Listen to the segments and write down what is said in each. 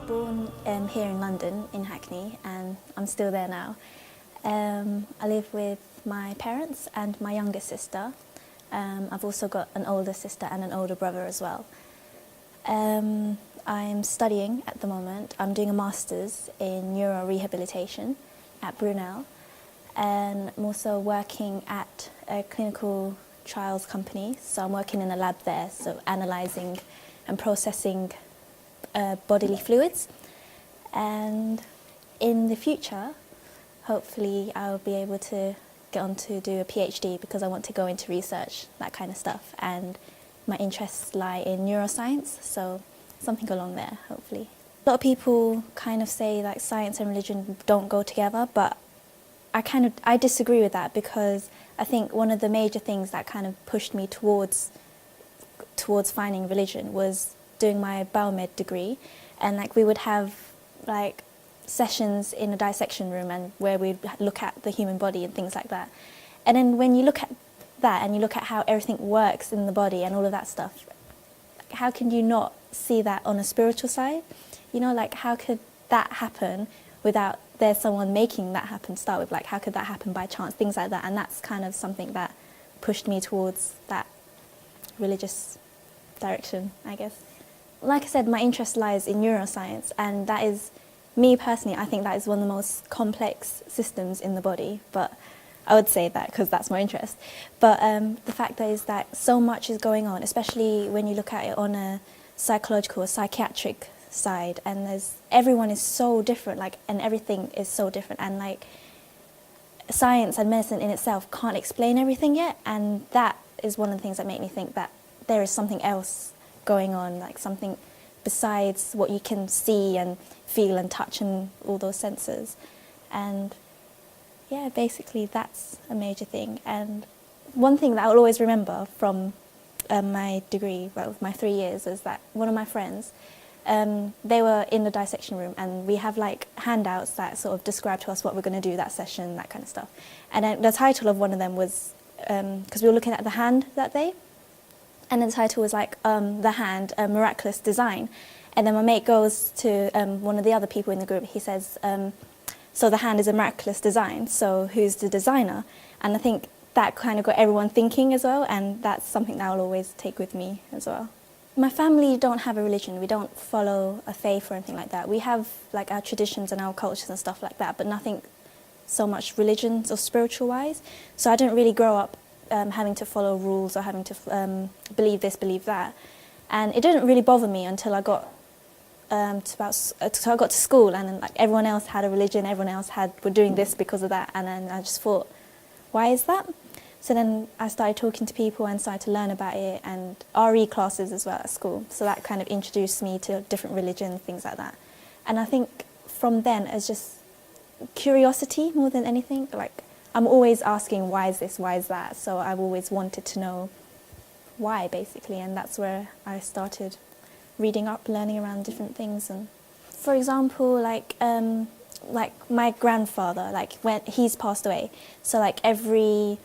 Born here in London, in Hackney, and I'm still there now. I live with my parents and my younger sister. I've also got an older sister and an older brother as well. I'm studying at the moment. I'm doing a master's in neurorehabilitation at Brunel, and I'm also working at a clinical trials company. So I'm working in a lab there, so analysing and processing bodily fluids, and in the future hopefully I'll be able to get on to do a PhD because I want to go into research, that kind of stuff, and my interests lie in neuroscience, so something along there hopefully. A lot of people kind of say like science and religion don't go together, but I disagree with that, because I think one of the major things that kind of pushed me towards finding religion was doing my biomed degree, and like we would have like sessions in a dissection room and where we'd look at the human body and things like that. And then when you look at that and you look at how everything works in the body and all of that stuff, how can you not see that on a spiritual side? You know, like how could that happen without there's someone making that happen to start with? Like how could that happen by chance? Things like that. And that's kind of something that pushed me towards that religious direction, I guess. Like I said, my interest lies in neuroscience, and that is, me personally, I think that is one of the most complex systems in the body, but I would say that because that's my interest. But the fact is that so much is going on, especially when you look at it on a psychological or psychiatric side, and everyone is so different, like, and everything is so different, and like science and medicine in itself can't explain everything yet, and that is one of the things that make me think that there is something else going on, like something besides what you can see and feel and touch and all those senses. And yeah, basically that's a major thing. And one thing that I'll always remember from my degree, well, my 3 years, was that one of my friends, they were in the dissection room, and we have like handouts that sort of describe to us what we're going to do that session, that kind of stuff. And then the title of one of them was, because we were looking at the hand that day, and the title was like, The Hand, a Miraculous Design. And then my mate goes to one of the other people in the group, he says, so the hand is a miraculous design, so who's the designer? And I think that kind of got everyone thinking as well, and that's something that I'll always take with me as well. My family don't have a religion, we don't follow a faith or anything like that. We have like our traditions and our cultures and stuff like that, but nothing so much religion or spiritual wise. So I didn't really grow up having to follow rules or having to believe this, believe that. And it didn't really bother me until I got to school, and then like everyone else had a religion, everyone else were doing this because of that, and then I just thought, why is that? So then I started talking to people and started to learn about it, and RE classes as well at school. So that kind of introduced me to different religions, things like that. And I think from then it's just curiosity more than anything. Like I'm always asking, why is this, why is that? So I've always wanted to know why, basically, and that's where I started reading up, learning around different things. And for example, like my grandfather, like when he's passed away, so like every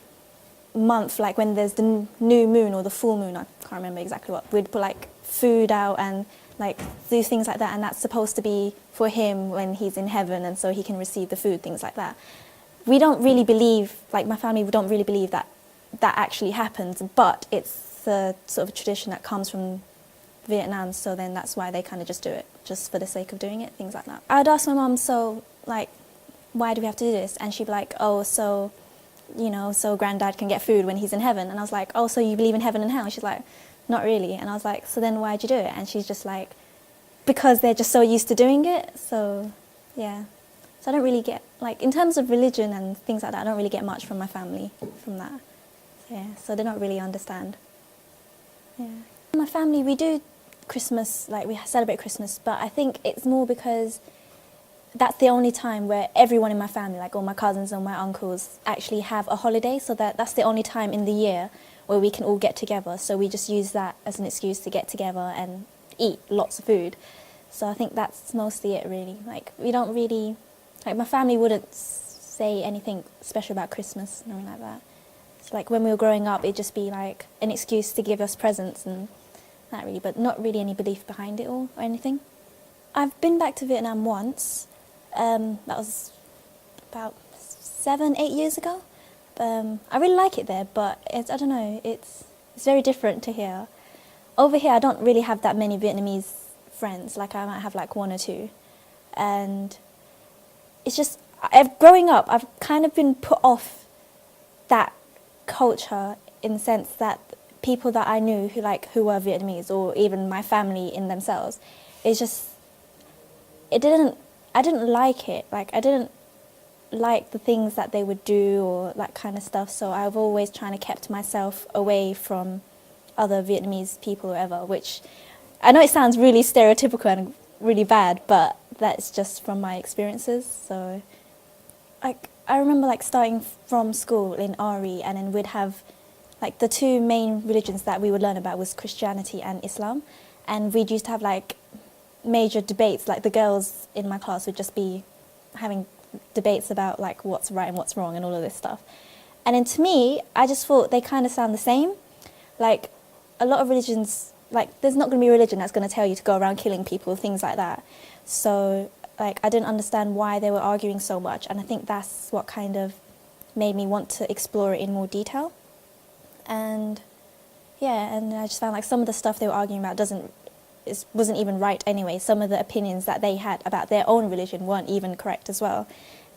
month, like when there's the new moon or the full moon, I can't remember exactly what, we'd put like food out and like do things like that, and that's supposed to be for him when he's in heaven, and so he can receive the food, things like that. We don't really believe, like my family, we don't really believe that that actually happens, but it's a sort of tradition that comes from Vietnam, so then that's why they kind of just do it, just for the sake of doing it, things like that. I'd ask my mum, so like, why do we have to do this? And she'd be like, oh, so, you know, so granddad can get food when he's in heaven. And I was like, oh, so you believe in heaven and hell? And she's like, not really. And I was like, so then why'd you do it? And she's just like, because they're just so used to doing it. So, yeah. So I don't really get, like, in terms of religion and things like that, I don't really get much from my family from that. So, yeah, so they don't really understand. Yeah. My family, we do Christmas, like we celebrate Christmas, but I think it's more because that's the only time where everyone in my family, like all my cousins and my uncles, actually have a holiday. So that's the only time in the year where we can all get together. So we just use that as an excuse to get together and eat lots of food. So I think that's mostly it, really. Like, we don't really, like, my family wouldn't say anything special about Christmas, nothing like that. So, like, when we were growing up, it'd just be like an excuse to give us presents and that, really, but not really any belief behind it all or anything. I've been back to Vietnam once. That was about 7, 8 years ago. I really like it there, but I don't know, it's very different to here. Over here, I don't really have that many Vietnamese friends. Like, I might have like one or two, and it's just, growing up, I've kind of been put off that culture in the sense that people that I knew who were Vietnamese, or even my family in themselves, it's just, I didn't like it. Like, I didn't like the things that they would do or that kind of stuff. So I've always kind of kept myself away from other Vietnamese people or whatever, which I know it sounds really stereotypical and really bad, but that's just from my experiences. So I remember like starting from school in RE, and then we'd have like the two main religions that we would learn about was Christianity and Islam. And we'd used to have like major debates, like the girls in my class would just be having debates about like what's right and what's wrong and all of this stuff. And then to me, I just thought they kind of sound the same. Like, a lot of religions, like, there's not going to be a religion that's going to tell you to go around killing people, things like that. So, like, I didn't understand why they were arguing so much, and I think that's what kind of made me want to explore it in more detail. And yeah, and I just found like some of the stuff they were arguing about wasn't even right anyway. Some of the opinions that they had about their own religion weren't even correct as well.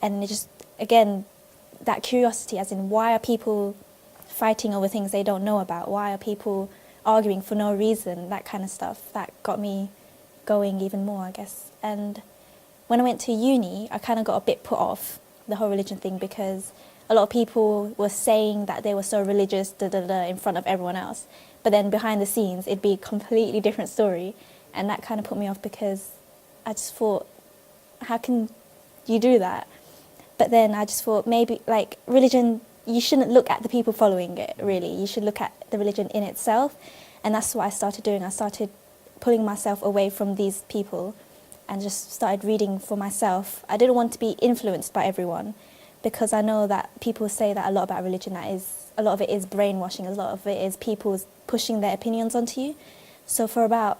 And it just, again, that curiosity, as in, why are people fighting over things they don't know about? Why are people arguing for no reason? That kind of stuff, that got me going even more, I guess. And when I went to uni, I kind of got a bit put off the whole religion thing, because a lot of people were saying that they were so religious, in front of everyone else. But then behind the scenes, it'd be a completely different story. And that kind of put me off, because I just thought, how can you do that? But then I just thought, maybe, like, religion, you shouldn't look at the people following it, really. You should look at the religion in itself. And that's what I started doing. I started pulling myself away from these people and just started reading for myself. I didn't want to be influenced by everyone, because I know that people say that a lot about religion, a lot of it is brainwashing, a lot of it is people pushing their opinions onto you. So for about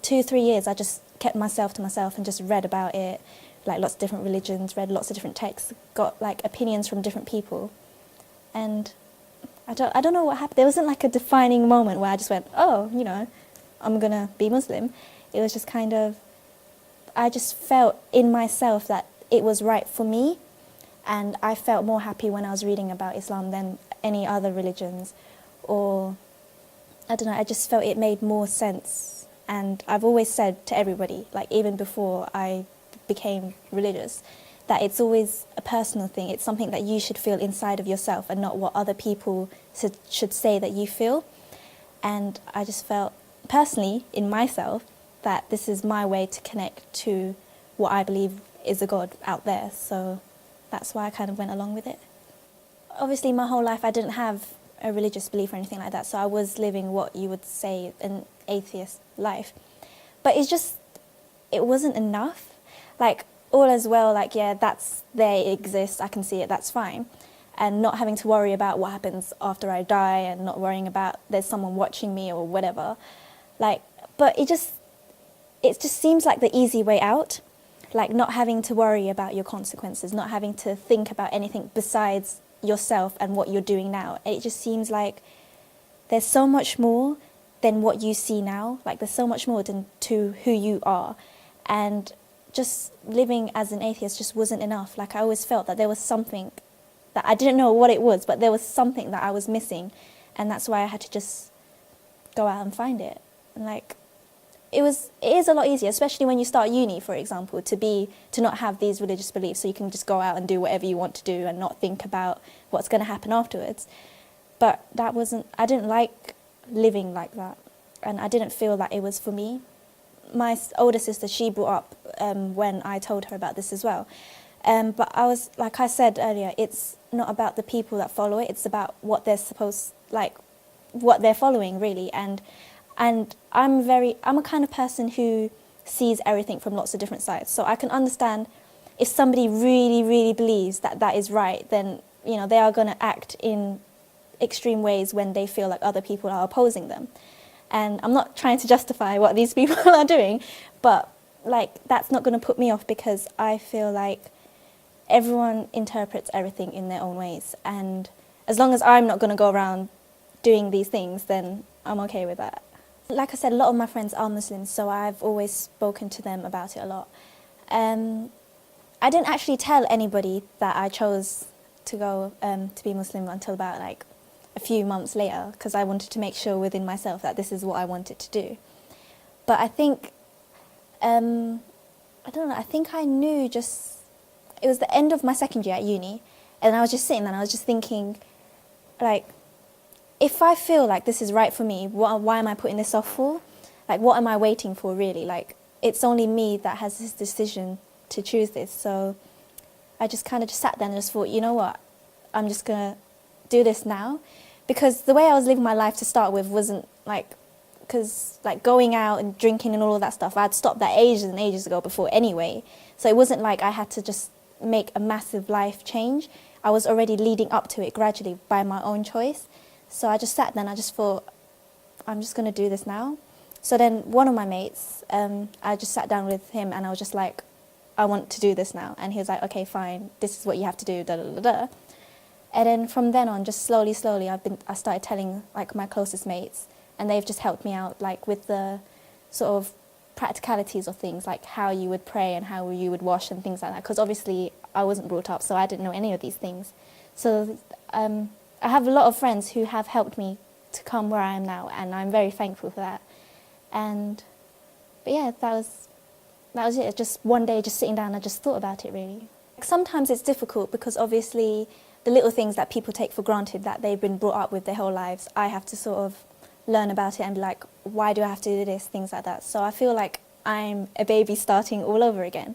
2 or 3 years, I just kept myself to myself and just read about it, like lots of different religions, read lots of different texts, got like opinions from different people. And I don't know what happened. There wasn't like a defining moment where I just went, oh, I'm going to be Muslim. It was just kind of, I just felt in myself that it was right for me. And I felt more happy when I was reading about Islam than any other religions. Or, I don't know, I just felt it made more sense. And I've always said to everybody, like even before I became religious, that it's always a personal thing. It's something that you should feel inside of yourself, and not what other people should say that you feel. And I just felt personally in myself that this is my way to connect to what I believe is a God out there. So that's why I kind of went along with it. Obviously, my whole life I didn't have a religious belief or anything like that, so I was living what you would say an atheist life. But it wasn't enough. Like, all as well, like, yeah, they exist, I can see it, that's fine. And not having to worry about what happens after I die, and not worrying about there's someone watching me or whatever. Like, but it just seems like the easy way out. Like, not having to worry about your consequences, not having to think about anything besides yourself and what you're doing now. It just seems like there's so much more than what you see now. Like, there's so much more to who you are. And just living as an atheist just wasn't enough. Like, I always felt that there was something that I didn't know what it was, but there was something that I was missing. And that's why I had to just go out and find it. And like, it is a lot easier, especially when you start uni, for example, to not have these religious beliefs, so you can just go out and do whatever you want to do and not think about what's going to happen afterwards. But I didn't like living like that, and I didn't feel that it was for me. my older sister, she brought up when I told her about this as well. But I was, like I said earlier, it's not about the people that follow it, it's about what they're what they're following, really. And I'm a kind of person who sees everything from lots of different sides. So I can understand if somebody really, really believes that that is right, then, you know, they are going to act in extreme ways when they feel like other people are opposing them. And I'm not trying to justify what these people are doing, but like that's not going to put me off, because I feel like everyone interprets everything in their own ways. And as long as I'm not going to go around doing these things, then I'm okay with that. Like I said, a lot of my friends are Muslims, so I've always spoken to them about it a lot. I didn't actually tell anybody that I chose to go to be Muslim until about like a few months later, because I wanted to make sure within myself that this is what I wanted to do. But I think, I don't know, I think I knew just, it was the end of my second year at uni, and I was just sitting there and I was just thinking, like, if I feel like this is right for me, why am I putting this off for? Like, what am I waiting for, really? Like, it's only me that has this decision to choose this. So I just kind of just sat there and just thought, you know what, I'm just going to do this now. Because the way I was living my life to start with wasn't like, because like going out and drinking and all of that stuff, I had stopped that ages and ages ago before anyway. So it wasn't like I had to just make a massive life change. I was already leading up to it gradually by my own choice. So I just sat there and I just thought, I'm just going to do this now. So then one of my mates, I just sat down with him and I was just like, I want to do this now. And he was like, okay, fine, this is what you have to do, da da da da. And then from then on, just slowly, I started telling like my closest mates, and they've just helped me out like with the sort of practicalities of things, like how you would pray and how you would wash and things like that. Because obviously I wasn't brought up, so I didn't know any of these things. So I have a lot of friends who have helped me to come where I am now, and I'm very thankful for that. But yeah, that was it. Just one day, just sitting down, I just thought about it really. Sometimes it's difficult because obviously the little things that people take for granted that they've been brought up with their whole lives, I have to sort of learn about it and be like, why do I have to do this, things like that. So I feel like I'm a baby starting all over again.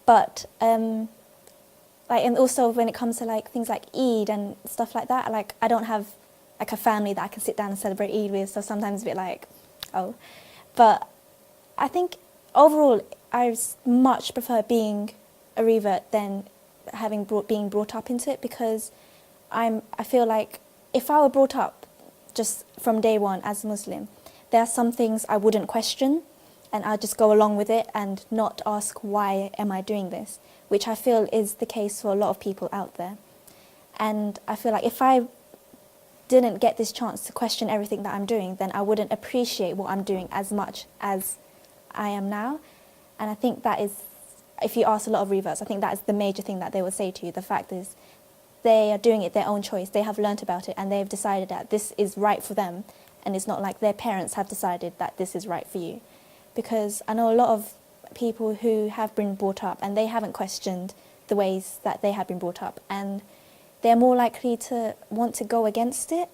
But like, and also when it comes to like things like Eid and stuff like that, like I don't have like a family that I can sit down and celebrate Eid with, so sometimes a bit like, oh. But I think overall I much prefer being a revert than being brought up into it, because I feel like if I were brought up just from day one as a Muslim, there are some things I wouldn't question and I'd just go along with it and not ask why am I doing this, which I feel is the case for a lot of people out there. And I feel like if I didn't get this chance to question everything that I'm doing, then I wouldn't appreciate what I'm doing as much as I am now. And I think that is, if you ask a lot of reverts, I think that is the major thing that they will say to you. The fact is, they are doing it their own choice. They have learnt about it and they've decided that this is right for them, and it's not like their parents have decided that this is right for you. Because I know a lot of people who have been brought up and they haven't questioned the ways that they have been brought up, and they're more likely to want to go against it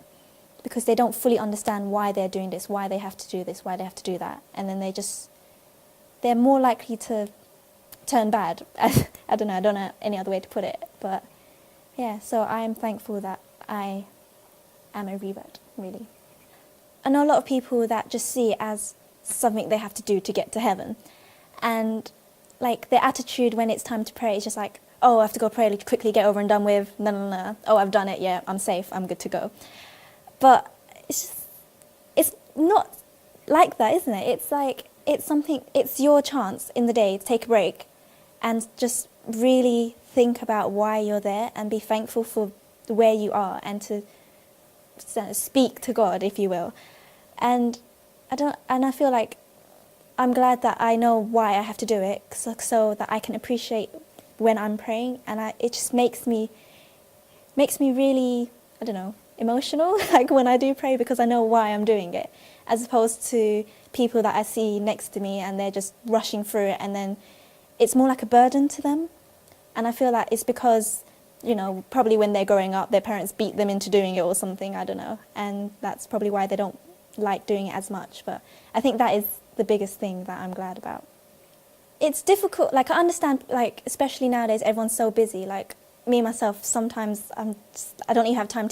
because they don't fully understand why they're doing this, why they have to do this, why they have to do that. And then they're more likely to turn bad. I don't know any other way to put it. But yeah, so I am thankful that I am a revert, really. I know a lot of people that just see it as something they have to do to get to heaven. And like their attitude when it's time to pray is just like, oh, I have to go pray, quickly get over and done with, no. Oh, I've done it, yeah, I'm safe, I'm good to go. But it's not like that, isn't it? It's like, it's your chance in the day to take a break and just really think about why you're there and be thankful for where you are, and to speak to God, if you will. And I feel like I'm glad that I know why I have to do it, so that I can appreciate when I'm praying, and it just makes me really, I don't know, emotional, like when I do pray, because I know why I'm doing it, as opposed to people that I see next to me and they're just rushing through it, and then it's more like a burden to them. And I feel like it's because, you know, probably when they're growing up, their parents beat them into doing it or something, I don't know, and that's probably why they don't like doing it as much. But I think that is the biggest thing that I'm glad about. It's difficult, like I understand, like especially nowadays everyone's so busy, like me myself sometimes I don't even have time to